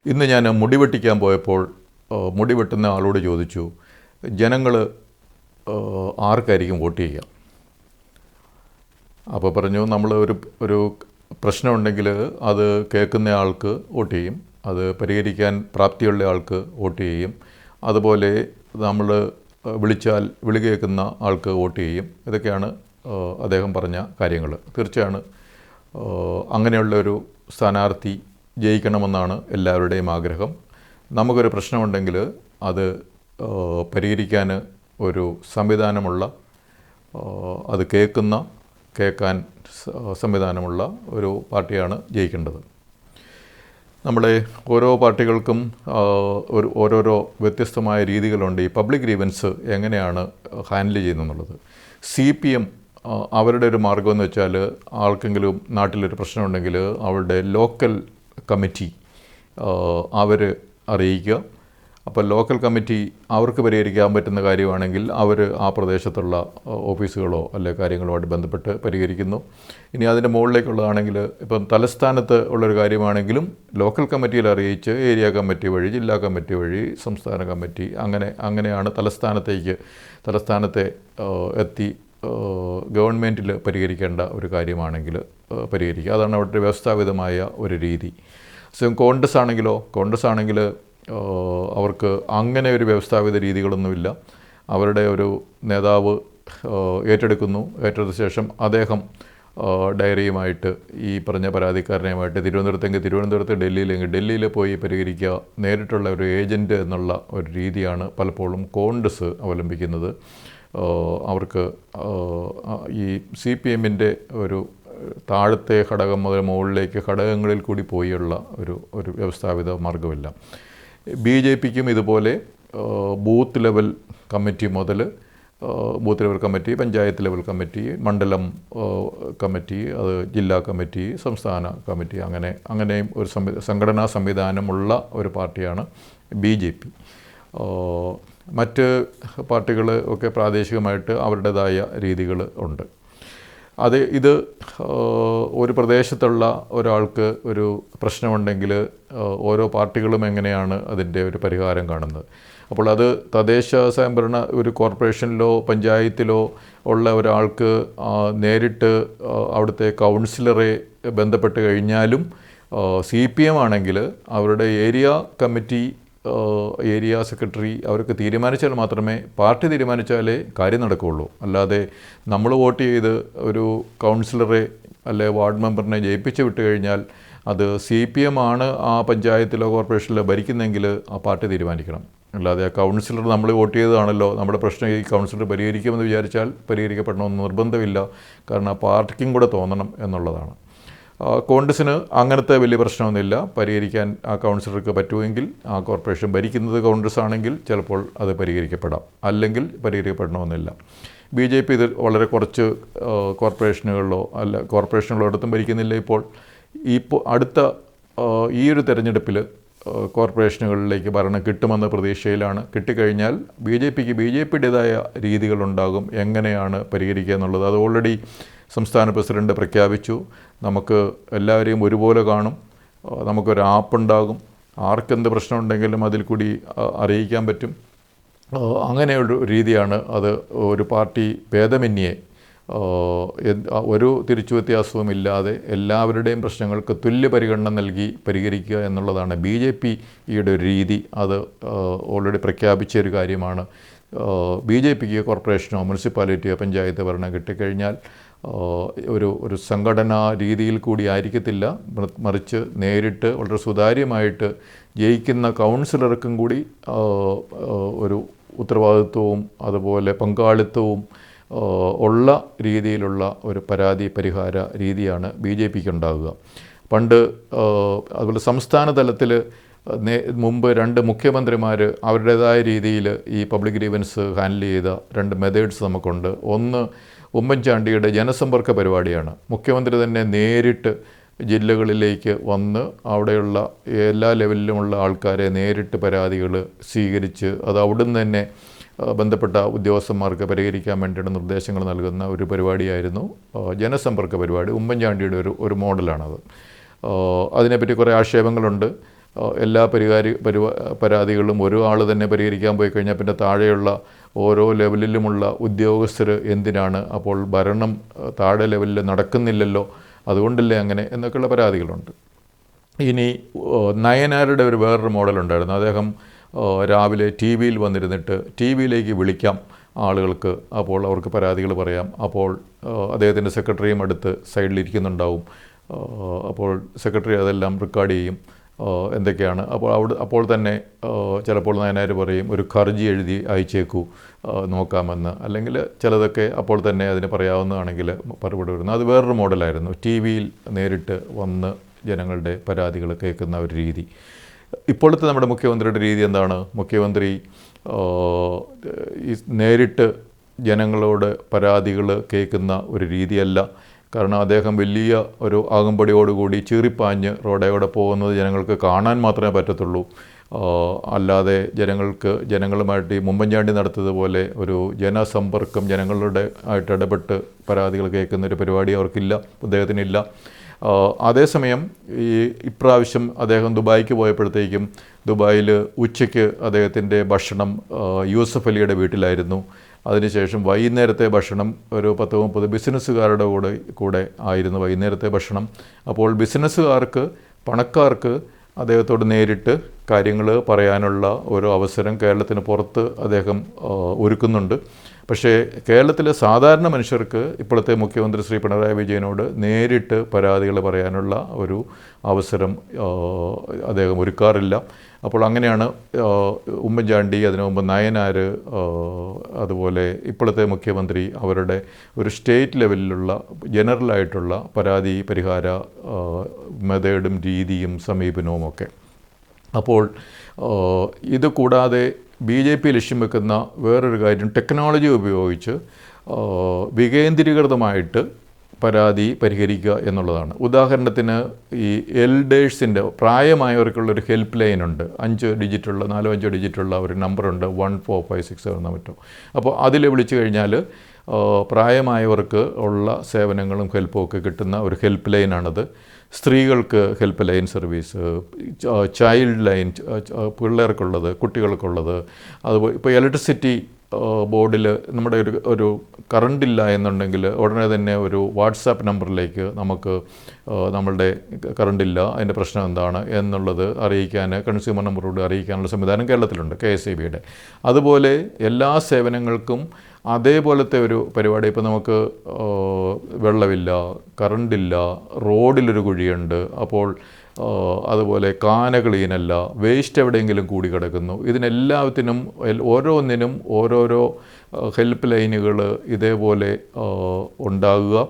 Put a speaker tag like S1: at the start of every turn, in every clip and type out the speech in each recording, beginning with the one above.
S1: ഇന്ന് ഞാൻ മുടി വെട്ടിക്കാൻ പോയപ്പോൾ മുടി വെട്ടുന്ന ആളോട് ചോദിച്ചു, ജനങ്ങൾ ആർക്കായിരിക്കും വോട്ട് ചെയ്യുക? അപ്പോൾ പറഞ്ഞു, നമ്മൾ ഒരു പ്രശ്നമുണ്ടെങ്കിൽ അത് കേൾക്കുന്ന ആൾക്ക് വോട്ട് ചെയ്യും, അത് പരിഹരിക്കാൻ പ്രാപ്തിയുള്ള ആൾക്ക് വോട്ട് ചെയ്യും, അതുപോലെ നമ്മൾ വിളി കേൾക്കുന്ന ആൾക്ക് വോട്ട് ചെയ്യും. ഇതൊക്കെയാണ് അദ്ദേഹം പറഞ്ഞ കാര്യങ്ങൾ. തീർച്ചയാണ് അങ്ങനെയുള്ളൊരു സ്ഥാനാർത്ഥി ജയിക്കണമെന്നാണ് എല്ലാവരുടെയും ആഗ്രഹം. നമുക്കൊരു പ്രശ്നമുണ്ടെങ്കിൽ അത് പരിഹരിക്കാൻ ഒരു സംവിധാനമുള്ള, അത് കേൾക്കാൻ സംവിധാനമുള്ള ഒരു പാർട്ടിയാണ് ജയിക്കേണ്ടത്. നമ്മളെ ഓരോ പാർട്ടികൾക്കും ഓരോരോ വ്യത്യസ്തമായ രീതികളുണ്ട്. ഈ പബ്ലിക് ഗ്രീവൻസ് എങ്ങനെയാണ് ഹാൻഡിൽ ചെയ്യുന്നതെന്നുള്ളത്. CPM അവരുടെ ഒരു മാർഗ്ഗമെന്ന് വെച്ചാൽ, ആർക്കെങ്കിലും നാട്ടിലൊരു പ്രശ്നമുണ്ടെങ്കിൽ അവരുടെ ലോക്കൽ കമ്മിറ്റി അവർ അറിയിക്കുക. അപ്പോൾ ലോക്കൽ കമ്മിറ്റി അവർക്ക് പരിഹരിക്കാൻ പറ്റുന്ന കാര്യമാണെങ്കിൽ അവർ ആ പ്രദേശത്തുള്ള ഓഫീസുകളോ അല്ലെ കാര്യങ്ങളുമായിട്ട് ബന്ധപ്പെട്ട് പരിഹരിക്കുന്നു. ഇനി അതിൻ്റെ മുകളിലേക്കുള്ളതാണെങ്കിൽ, ഇപ്പം തലസ്ഥാനത്ത് ഉള്ളൊരു കാര്യമാണെങ്കിലും ലോക്കൽ കമ്മിറ്റിയിൽ അറിയിച്ച് ഏരിയ കമ്മിറ്റി വഴി, ജില്ലാ കമ്മിറ്റി വഴി, സംസ്ഥാന കമ്മിറ്റി, അങ്ങനെയാണ് തലസ്ഥാനത്തെ എത്തി ഗവൺമെൻറ്റിൽ പരിഹരിക്കേണ്ട ഒരു കാര്യമാണെങ്കിൽ പരിഹരിക്കുക. അതാണ് അവരുടെ വ്യവസ്ഥാപിതമായ ഒരു രീതി. കോൺഗ്രസ് ആണെങ്കിൽ അവർക്ക് അങ്ങനെ ഒരു വ്യവസ്ഥാപിത രീതികളൊന്നുമില്ല. അവരുടെ ഒരു നേതാവ് ഏറ്റെടുത്ത ശേഷം അദ്ദേഹം ഡയറിയുമായിട്ട് ഈ പറഞ്ഞ പരാതിക്കാരനെയുമായിട്ട് തിരുവനന്തപുരത്ത് ഡൽഹിയിൽ പോയി പരിഹരിക്കുക. നേരിട്ടുള്ള ഒരു ഏജൻറ്റ് എന്നുള്ള ഒരു രീതിയാണ് പലപ്പോഴും കോൺഗ്രസ് അവലംബിക്കുന്നത്. അവർക്ക് ഈ CPMൻ്റെ ഒരു താഴത്തെ ഘടകം മുതൽ മുകളിലേക്ക് ഘടകങ്ങളിൽ കൂടി പോയുള്ള ഒരു വ്യവസ്ഥാപിത മാർഗ്ഗമില്ല. BJPക്കും ഇതുപോലെ ബൂത്ത് ലെവൽ കമ്മിറ്റി മുതൽ പഞ്ചായത്ത് ലെവൽ കമ്മിറ്റി, മണ്ഡലം കമ്മിറ്റി, അത് ജില്ലാ കമ്മിറ്റി, സംസ്ഥാന കമ്മിറ്റി, അങ്ങനെയും ഒരു സംഘടനാ സംവിധാനമുള്ള ഒരു പാർട്ടിയാണ് BJP. മറ്റ് പാർട്ടികൾ ഒക്കെ പ്രാദേശികമായിട്ട് അവരുടേതായ രീതികൾ ഉണ്ട്. ഇത് ഒരു പ്രദേശത്തുള്ള ഒരാൾക്ക് ഒരു പ്രശ്നമുണ്ടെങ്കിൽ ഓരോ പാർട്ടികളും എങ്ങനെയാണ് അതിൻ്റെ ഒരു പരിഹാരം കാണുന്നത്. അപ്പോൾ അത് തദ്ദേശ സ്വയംഭരണ ഒരു കോർപ്പറേഷനിലോ പഞ്ചായത്തിലോ ഉള്ള ഒരാൾക്ക് നേരിട്ട് അവിടുത്തെ കൗൺസിലറെ ബന്ധപ്പെട്ട് കഴിഞ്ഞാലും, CPM ആണെങ്കിൽ അവരുടെ ഏരിയ കമ്മിറ്റി, ഏരിയ സെക്രട്ടറി അവർക്ക് തീരുമാനിച്ചാൽ മാത്രമേ, പാർട്ടി തീരുമാനിച്ചാലേ കാര്യം നടക്കുകയുള്ളൂ. അല്ലാതെ നമ്മൾ വോട്ട് ചെയ്ത് ഒരു കൗൺസിലറെ അല്ലെ വാർഡ് മെമ്പറിനെ ജയിപ്പിച്ച് വിട്ട് കഴിഞ്ഞാൽ അത് CPM ആണ് ആ പഞ്ചായത്തിലോ കോർപ്പറേഷനിലോ ഭരിക്കുന്നെങ്കിൽ ആ പാർട്ടി തീരുമാനിക്കണം. അല്ലാതെ ആ കൗൺസിലർ നമ്മൾ വോട്ട് ചെയ്തതാണല്ലോ, നമ്മുടെ പ്രശ്നം ഈ കൗൺസിലർ പരിഹരിക്കുമെന്ന് വിചാരിച്ചാൽ പരിഹരിക്കപ്പെടണമെന്ന് നിർബന്ധമില്ല. കാരണം ആ പാർട്ടിക്കും കൂടെ തോന്നണം എന്നുള്ളതാണ്. കോൺഗ്രസ്സിന് അങ്ങനത്തെ വലിയ പ്രശ്നമൊന്നുമില്ല. പരിഹരിക്കാൻ ആ കൗൺസിലർക്ക് പറ്റുമെങ്കിൽ, ആ കോർപ്പറേഷൻ ഭരിക്കുന്നത് കോൺഗ്രസ് ആണെങ്കിൽ ചിലപ്പോൾ അത് പരിഹരിക്കപ്പെടാം, അല്ലെങ്കിൽ പരിഹരിക്കപ്പെടണമെന്നില്ല. BJP ഇത് വളരെ കുറച്ച് കോർപ്പറേഷനുകളിലോ കോർപ്പറേഷനുകളോടത്തും ഭരിക്കുന്നില്ല. ഇപ്പോൾ അടുത്ത ഈ ഒരു തെരഞ്ഞെടുപ്പിൽ കോർപ്പറേഷനുകളിലേക്ക് ഭരണം കിട്ടുമെന്ന പ്രതീക്ഷയിലാണ്. കിട്ടിക്കഴിഞ്ഞാൽ BJPയുടേതായ രീതികളുണ്ടാകും എങ്ങനെയാണ് പരിഹരിക്കുക എന്നുള്ളത്. അത് ഓൾറെഡി സംസ്ഥാന പ്രസിഡന്റ് പ്രഖ്യാപിച്ചു. നമുക്ക് എല്ലാവരെയും ഒരുപോലെ കാണും. നമുക്കൊരു ആപ്പുണ്ടാകും. ആർക്കെന്ത് പ്രശ്നമുണ്ടെങ്കിലും അതിൽ കൂടി അറിയിക്കാൻ പറ്റും. അങ്ങനെയൊരു രീതിയാണ് അത്. ഒരു പാർട്ടി ഭേദമന്യേ ഒരു തിരിച്ചു വ്യത്യാസവുമില്ലാതെ എല്ലാവരുടെയും പ്രശ്നങ്ങൾക്ക് തുല്യ പരിഗണന നൽകി പരിഹരിക്കുക എന്നുള്ളതാണ് BJPയുടെ ഒരു രീതി. അത് ഓൾറെഡി പ്രഖ്യാപിച്ച ഒരു കാര്യമാണ്. BJPക്ക് കോർപ്പറേഷനോ മുനിസിപ്പാലിറ്റിയോ പഞ്ചായത്ത് ഭരണം കിട്ടിക്കഴിഞ്ഞാൽ ഒരു സംഘടനാ രീതിയിൽ കൂടി ആയിരിക്കത്തില്ല, മറിച്ച് നേരിട്ട് വളരെ സുതാര്യമായിട്ട് ജയിക്കുന്ന കൗൺസിലർക്കും കൂടി ഒരു ഉത്തരവാദിത്വവും അതുപോലെ പങ്കാളിത്തവും ഉള്ള രീതിയിലുള്ള ഒരു പരാതി പരിഹാര രീതിയാണ് BJPക്ക് ഉണ്ടാകുക. പണ്ട് അതുപോലെ സംസ്ഥാന തലത്തിൽ മുമ്പ് 2 മുഖ്യമന്ത്രിമാർ അവരുടേതായ രീതിയിൽ ഈ പബ്ലിക് ഗ്രീവൻസ് ഹാൻഡിൽ ചെയ്ത 2 മെത്തേഡ്സ് നമുക്കുണ്ട്. ഒന്ന് ഉമ്മൻചാണ്ടിയുടെ ജനസമ്പർക്ക പരിപാടിയാണ്. മുഖ്യമന്ത്രി തന്നെ നേരിട്ട് ജില്ലകളിലേക്ക് വന്ന് അവിടെയുള്ള എല്ലാ ലെവലിലുമുള്ള ആൾക്കാരെ നേരിട്ട് പരാതികൾ സ്വീകരിച്ച് അത് അവിടുന്ന് തന്നെ ബന്ധപ്പെട്ട ഉദ്യോഗസ്ഥന്മാർക്ക് പരിഹരിക്കാൻ വേണ്ടിയിട്ട് നിർദ്ദേശങ്ങൾ നൽകുന്ന ഒരു പരിപാടിയായിരുന്നു ജനസമ്പർക്ക പരിപാടി. ഉമ്മൻചാണ്ടിയുടെ ഒരു മോഡലാണത്. അതിനെപ്പറ്റി കുറേ ആക്ഷേപങ്ങളുണ്ട്. എല്ലാ പരാതികളും ഒരാൾ തന്നെ പരിഹരിക്കാൻ പോയി കഴിഞ്ഞാൽ പിന്നെ താഴെയുള്ള ഓരോ ലെവലിലുമുള്ള ഉദ്യോഗസ്ഥർ എന്തിനാണ്, അപ്പോൾ ഭരണം താഴെ ലെവലിൽ നടക്കുന്നില്ലല്ലോ, അതുകൊണ്ടല്ലേ അങ്ങനെ എന്നൊക്കെയുള്ള പരാതികളുണ്ട്. ഇനി നയനാരുടെ വേറൊരു മോഡലുണ്ടായിരുന്നു. അദ്ദേഹം രാവിലെ ടി വിയിൽ വന്നിരുന്നിട്ട് ടി വിയിലേക്ക് വിളിക്കാം ആളുകൾക്ക്, അപ്പോൾ അവർക്ക് പരാതികൾ പറയാം. അപ്പോൾ അദ്ദേഹത്തിൻ്റെ സെക്രട്ടറിയും അടുത്ത് സൈഡിലിരിക്കുന്നുണ്ടാവും. അപ്പോൾ സെക്രട്ടറി അതെല്ലാം റെക്കോർഡ് ചെയ്യും എന്തൊക്കെയാണ്. അപ്പോൾ തന്നെ ചിലപ്പോൾ നയനാർ പറയും ഒരു ഹർജി എഴുതി അയച്ചേക്കൂ നോക്കാമെന്ന്, അല്ലെങ്കിൽ ചിലതൊക്കെ അപ്പോൾ തന്നെ അതിന് പറയാവുന്നതാണെങ്കിൽ മറുപടി വരുന്നു. അത് വേറൊരു മോഡലായിരുന്നു, ടി വിയിൽ നേരിട്ട് വന്ന് ജനങ്ങളുടെ പരാതികൾ കേൾക്കുന്ന ഒരു രീതി. ഇപ്പോഴത്തെ നമ്മുടെ മുഖ്യമന്ത്രിയുടെ രീതി എന്താണ്? മുഖ്യമന്ത്രി നേരിട്ട് ജനങ്ങളോട് പരാതികൾ കേൾക്കുന്ന ഒരു രീതിയല്ല. കാരണം അദ്ദേഹം വലിയ ഒരു ആകുമ്പടിയോടുകൂടി ചീറിപ്പാഞ്ഞ് റോഡയോടെ പോകുന്നത് ജനങ്ങൾക്ക് കാണാൻ മാത്രമേ പറ്റത്തുള്ളൂ. അല്ലാതെ ജനങ്ങളുമായിട്ട് ഈ ഉമ്മൻചാണ്ടി നടത്തിയതുപോലെ ഒരു ജനസമ്പർക്കം ജനങ്ങളുടെ ആയിട്ട് ഇടപെട്ട് പരാതികൾ കേൾക്കുന്ന ഒരു പരിപാടി അവർക്കില്ല, അദ്ദേഹത്തിനില്ല. അതേസമയം ഇപ്രാവശ്യം അദ്ദേഹം ദുബായിക്ക് പോയപ്പോഴത്തേക്കും ദുബായിൽ ഉച്ചയ്ക്ക് അദ്ദേഹത്തിൻ്റെ ഭക്ഷണം യൂസഫ് അലിയുടെ വീട്ടിലായിരുന്നു. അതിനുശേഷം വൈകുന്നേരത്തെ ഭക്ഷണം ഒരു 10-30 ബിസിനസ്സുകാരുടെ കൂടെ ആയിരുന്നു വൈകുന്നേരത്തെ ഭക്ഷണം. അപ്പോൾ ബിസിനസ്സുകാർക്ക്, പണക്കാർക്ക് അദ്ദേഹത്തോട് നേരിട്ട് കാര്യങ്ങൾ പറയാനുള്ള ഒരു അവസരം കേരളത്തിന് പുറത്ത് അദ്ദേഹം ഒരുക്കുന്നുണ്ട്. പക്ഷേ കേരളത്തിലെ സാധാരണ മനുഷ്യർക്ക് ഇപ്പോഴത്തെ മുഖ്യമന്ത്രി ശ്രീ പിണറായി വിജയനോട് നേരിട്ട് പരാതികൾ പറയാനുള്ള ഒരു അവസരം അദ്ദേഹം ഒരുക്കാറില്ല. അപ്പോൾ അങ്ങനെയാണ് ഉമ്മൻചാണ്ടി, അതിനു മുമ്പ് നയനാർ, അതുപോലെ ഇപ്പോഴത്തെ മുഖ്യമന്ത്രി അവരുടെ ഒരു സ്റ്റേറ്റ് ലെവലിലുള്ള ജനറലായിട്ടുള്ള പരാതി പരിഹാര മെത്തേഡും രീതിയും സമീപനവും ഒക്കെ. അപ്പോൾ ഇത് കൂടാതെ BJP ലക്ഷ്യം വെക്കുന്ന വേറൊരു കാര്യം ടെക്നോളജി ഉപയോഗിച്ച് വികേന്ദ്രീകൃതമായിട്ട് പരാതി പരിഹരിക്കുക എന്നുള്ളതാണ്. ഉദാഹരണത്തിന് ഈ എൽഡേഴ്സിൻ്റെ പ്രായമായവർക്കുള്ളൊരു ഹെൽപ്പ് ലൈൻ ഉണ്ട്, 4-5 ഡിജിറ്റുള്ള ഒരു നമ്പറുണ്ട്, 14567 എന്ന മറ്റോ. അപ്പോൾ അതിൽ വിളിച്ചു കഴിഞ്ഞാൽ പ്രായമായവർക്ക് ഉള്ള സേവനങ്ങളും ഹെൽപ്പും ഒക്കെ കിട്ടുന്ന ഒരു ഹെൽപ്പ് ലൈനാണത്. സ്ത്രീകൾക്ക് help line service, child line പിള്ളേർക്കുള്ളത്, കുട്ടികൾക്കുള്ളത്. അതുപോലെ ഇപ്പോൾ ഇലക്ട്രിസിറ്റി ബോർഡിൽ നമ്മുടെ ഒരു കറണ്ടില്ല എന്നുണ്ടെങ്കിൽ ഉടനെ തന്നെ ഒരു വാട്സാപ്പ് നമ്പറിലേക്ക് നമുക്ക് നമ്മളുടെ കറണ്ടില്ല, അതിൻ്റെ പ്രശ്നം എന്താണ് എന്നുള്ളത് അറിയിക്കാൻ, കൺസ്യൂമർ നമ്പറോട് അറിയിക്കാനുള്ള സംവിധാനം കേരളത്തിലുണ്ട്, KSEBയുടെ. അതുപോലെ എല്ലാ സേവനങ്ങൾക്കും അതേപോലത്തെ ഒരു പരിപാടി. ഇപ്പോൾ നമുക്ക് വെള്ളമില്ല, കറണ്ടില്ല, റോഡിലൊരു കുഴിയുണ്ട്, അപ്പോൾ അതുപോലെ കാന ക്ലീനല്ല, വേസ്റ്റ് എവിടെയെങ്കിലും കൂടി കിടക്കുന്നു, ഇതിനെല്ലാത്തിനും ഓരോന്നിനും ഓരോരോ ഹെൽപ്പ് ലൈനുകൾ ഇതേപോലെ ഉണ്ടാകുക.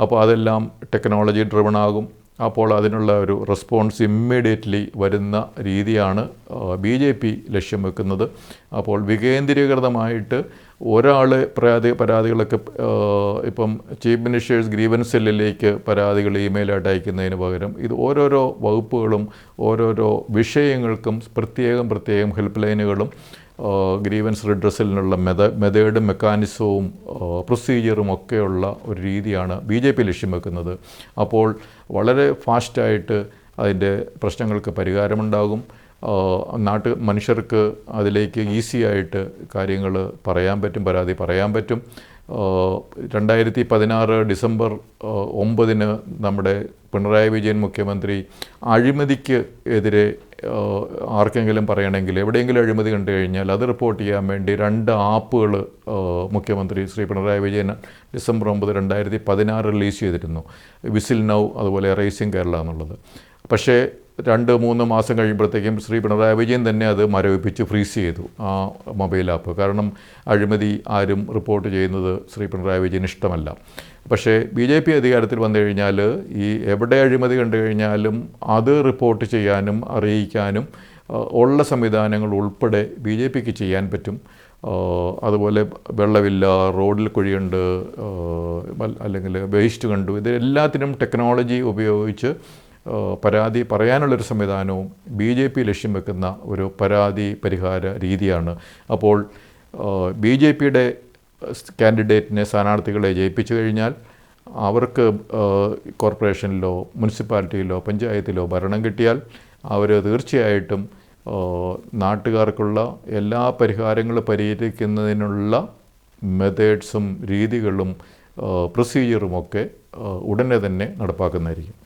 S1: അപ്പോൾ അതെല്ലാം ടെക്നോളജി ഡ്രിവൺ ആകും. അപ്പോൾ അതിനുള്ള ഒരു റെസ്പോൺസ് ഇമ്മീഡിയറ്റ്ലി വരുന്ന രീതിയാണ് BJP ലക്ഷ്യം വെക്കുന്നത്. അപ്പോൾ വികേന്ദ്രീകൃതമായിട്ട് ഒരാൾ പരാതികളൊക്കെ ഇപ്പം ചീഫ് മിനിസ്റ്റേഴ്സ് ഗ്രീവൻസ് സെല്ലിലേക്ക് പരാതികൾ ഇമെയിലായിട്ട് അയക്കുന്നതിന് പകരം ഇത് ഓരോരോ വകുപ്പുകളും ഓരോരോ വിഷയങ്ങൾക്കും പ്രത്യേകം ഹെൽപ്പ് ലൈനുകളും ഗ്രീവൻസ് റിഡ്രസലിനുള്ള മെത്തേഡും മെക്കാനിസവും പ്രൊസീജിയറും ഒക്കെയുള്ള ഒരു രീതിയാണ് BJP ലക്ഷ്യം വെക്കുന്നത്. അപ്പോൾ വളരെ ഫാസ്റ്റായിട്ട് അതിൻ്റെ പ്രശ്നങ്ങൾക്ക് പരിഹാരമുണ്ടാകും. മനുഷ്യർക്ക് അതിലേക്ക് ഈസി ആയിട്ട് കാര്യങ്ങൾ പറയാൻ പറ്റും, പരാതി പറയാൻ പറ്റും. 2016 ഡിസംബർ 9 നമ്മുടെ പിണറായി വിജയൻ മുഖ്യമന്ത്രി അഴിമതിക്ക് എതിരെ ആർക്കെങ്കിലും പറയണമെങ്കിൽ, എവിടെയെങ്കിലും അഴിമതി കണ്ടു കഴിഞ്ഞാൽ അത് റിപ്പോർട്ട് ചെയ്യാൻ വേണ്ടി 2 ആപ്പുകൾ മുഖ്യമന്ത്രി ശ്രീ പിണറായി വിജയൻ ഡിസംബർ 9, 2016 റിലീസ് ചെയ്തിരുന്നു. വിസിൽ നൗ, അതുപോലെ റൈസിംഗ് കേരള എന്നുള്ളത്. പക്ഷേ 2-3 മാസം കഴിയുമ്പോഴത്തേക്കും ശ്രീ പിണറായി വിജയൻ തന്നെ അത് മരവിപ്പിച്ച് ഫ്രീസ് ചെയ്തു ആ മൊബൈൽ ആപ്പ്. കാരണം അഴിമതി ആരും റിപ്പോർട്ട് ചെയ്യുന്നത് ശ്രീ പിണറായി വിജയൻ ഇഷ്ടമല്ല. പക്ഷേ BJP അധികാരത്തിൽ വന്നു കഴിഞ്ഞാൽ ഈ എവിടെ അഴിമതി കണ്ടു കഴിഞ്ഞാലും അത് റിപ്പോർട്ട് ചെയ്യാനും അറിയിക്കാനും ഉള്ള സംവിധാനങ്ങൾ ഉൾപ്പെടെ BJPക്ക് ചെയ്യാൻ പറ്റും. അതുപോലെ വെള്ളമില്ല, റോഡിൽ കുഴിയുണ്ട്, അല്ലെങ്കിൽ വേസ്റ്റ് കണ്ടു, ഇതെല്ലാത്തിനും ടെക്നോളജി ഉപയോഗിച്ച് പരാതി പറയാനുള്ളൊരു സംവിധാനവും BJP ലക്ഷ്യം വെക്കുന്ന ഒരു പരാതി പരിഹാര രീതിയാണ്. അപ്പോൾ BJPയുടെ കാൻഡിഡേറ്റിനെ, സ്ഥാനാർത്ഥികളെ ജയിപ്പിച്ചു കഴിഞ്ഞാൽ അവർക്ക് കോർപ്പറേഷനിലോ മുനിസിപ്പാലിറ്റിയിലോ പഞ്ചായത്തിലോ ഭരണം കിട്ടിയാൽ അവർ തീർച്ചയായിട്ടും നാട്ടുകാർക്കുള്ള എല്ലാ പരിഹാരങ്ങളും പരിഹരിക്കുന്നതിനുള്ള മെത്തേഡ്സും രീതികളും പ്രൊസീജിയറുമൊക്കെ ഉടനെ തന്നെ നടപ്പാക്കുന്നതായിരിക്കും.